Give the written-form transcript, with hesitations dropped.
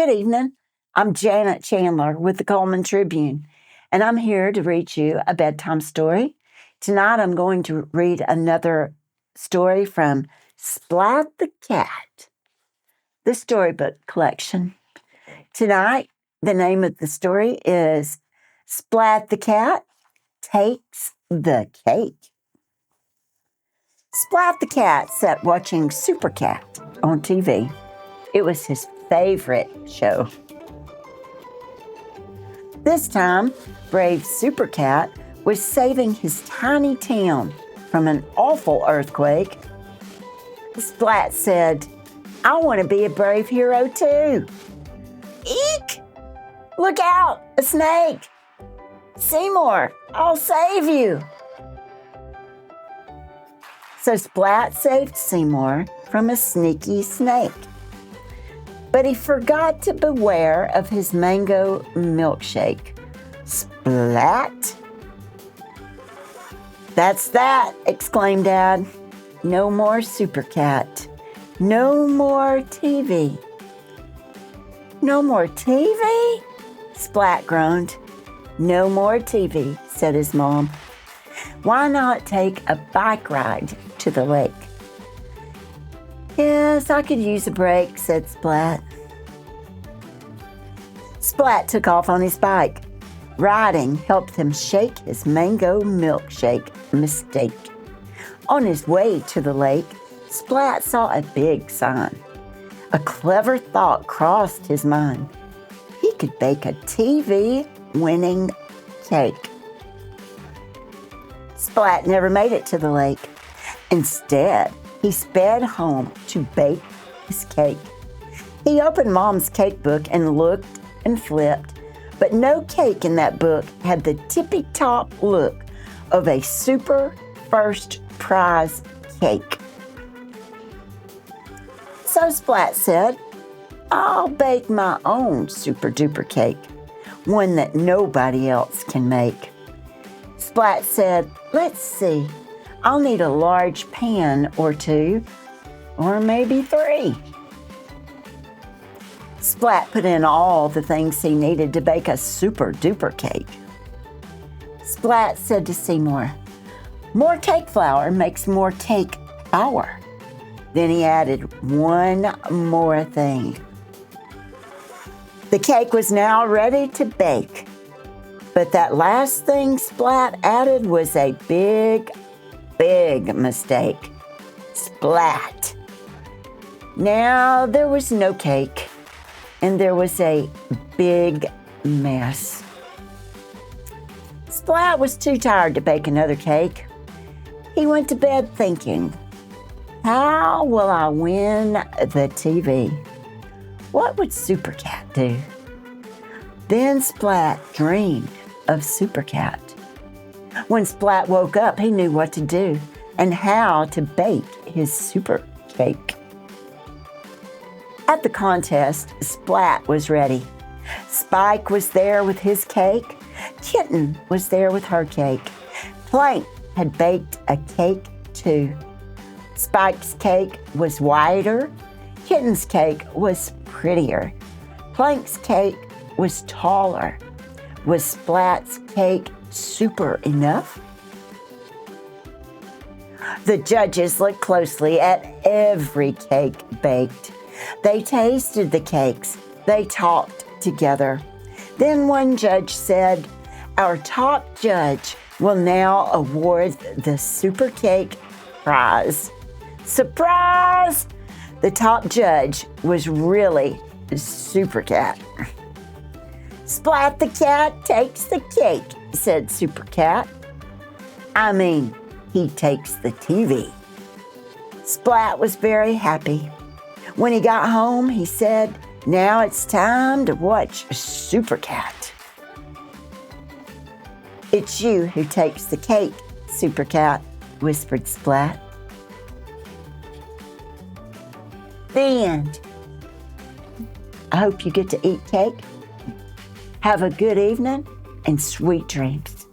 Good evening. I'm Janet Chandler with the Cullman Tribune, and I'm here to read you a bedtime story. Tonight I'm going to read another story from Splat the Cat, the Storybook Collection. Tonight, the name of the story is Splat the Cat Takes the Cake. Splat the Cat sat watching Super Cat on TV. It was his favorite show. This time, brave Super Cat was saving his tiny town from an awful earthquake. Splat said, "I want to be a brave hero too." Eek! Look out, a snake! Seymour, I'll save you. So Splat saved Seymour from a sneaky snake. But he forgot to beware of his mango milkshake. Splat! "That's that," exclaimed Dad. "No more Super Cat. No more TV." "No more TV?" Splat groaned. "No more TV," said his mom. "Why not take a bike ride to the lake?" "Yes, I could use a break," said Splat. Splat took off on his bike. Riding helped him shake his mango milkshake mistake. On his way to the lake, Splat saw a big sign. A clever thought crossed his mind. He could bake a TV-winning cake. Splat never made it to the lake. Instead, he sped home to bake his cake. He opened Mom's cake book and looked and flipped, but no cake in that book had the tippy-top look of a super first prize cake. So Splat said, "I'll bake my own super-duper cake, one that nobody else can make." Splat said, "Let's see, I'll need a large pan or two, or maybe 3. Splat put in all the things he needed to bake a super-duper cake. Splat said to Seymour, "More cake flour makes more cake power." Then he added one more thing. The cake was now ready to bake, but that last thing Splat added was a big mistake. Splat! Now there was no cake, and there was a big mess. Splat was too tired to bake another cake. He went to bed thinking, "How will I win the TV? What would Super Cat do?" Then Splat dreamed of Super Cat. When Splat woke up, he knew what to do and how to bake his super cake. At the contest, Splat was ready. Spike was there with his cake. Kitten was there with her cake. Plank had baked a cake too. Spike's cake was wider. Kitten's cake was prettier. Plank's cake was taller. Was Splat's cake super enough? The judges looked closely at every cake baked. They tasted the cakes. They talked together. Then one judge said, "Our top judge will now award the super cake prize." Surprise! The top judge was really Super Cat. "Splat the Cat takes the cake," said Super Cat. "I mean, he takes the TV." Splat was very happy. When he got home, he said, "Now it's time to watch Super Cat." "It's you who takes the cake, Super Cat," whispered Splat. The end. I hope you get to eat cake. Have a good evening and sweet dreams.